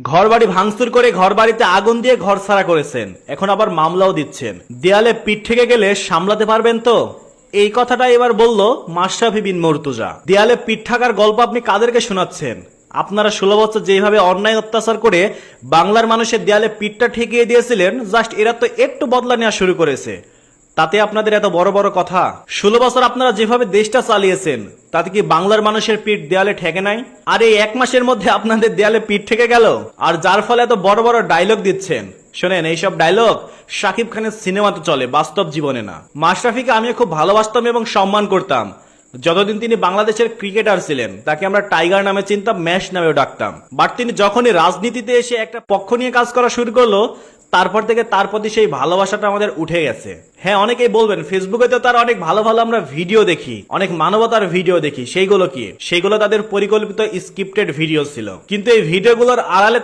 ঘরবাড়ি ভাঙচুর করে ঘরবাড়িতে আগুন দিয়ে ঘর ছাড়া করেছেন, এখন আবার মামলাও দিচ্ছেন। দেয়ালে পিঠ থেকে গেলে সামলাতে পারবেন তো? এই কথাটা এবার বলল মাশরাফি বিন মুর্তজা। দেয়ালে পিঠ থাকার গল্প আপনি কাদেরকে শোনাচ্ছেন? আপনারা 16 বছর যেভাবে অন্যায় অত্যাচার করে বাংলার মানুষের দেয়ালে পিঠটা ঠেকিয়ে দিয়েছিলেন, জাস্ট এরা তো একটু বদলা নেওয়া শুরু করেছে, তাতে আপনাদের এত বড় বড় কথা। 16 বছর আপনারা যেভাবে দেশটা চালিয়েছেন, তাতে কি বাংলার মানুষের পিঠ দেয়ালে ঠেকে নাই? আর এই 1 মাসের মধ্যে আপনাদের দেয়ালে পিঠ ঠেকে গেল, আর যার ফলে এত বড় বড় ডায়লগ দিচ্ছেন। শোনেন, এইসব ডায়লগ শাকিব খানের সিনেমাতে চলে, বাস্তব জীবনে না। মাশরাফিকে আমি খুব ভালোবাসতাম এবং সম্মান করতাম। যতদিন তিনি বাংলাদেশের ক্রিকেটার ছিলেন, তাকে আমরা টাইগার নামে চিনতাম, ম্যাশ নামেও ডাকতাম। বাট তিনি যখনই রাজনীতিতে এসে একটা পক্ষ নিয়ে কাজ করা শুরু করলো, তারপর থেকে তার প্রতি সেই ভালোবাসাটা আমাদের উঠে গেছে। হ্যাঁ, অনেকেই বলবেন ফেসবুকে তো তার অনেক ভালো ভালো আমরা ভিডিও দেখি, অনেক মানবতার ভিডিও দেখি। সেইগুলো কি? সেইগুলো তাদের পরিকল্পিত স্ক্রিপ্টেড ভিডিও ছিল, কিন্তু এই ভিডিওগুলোর আড়ালে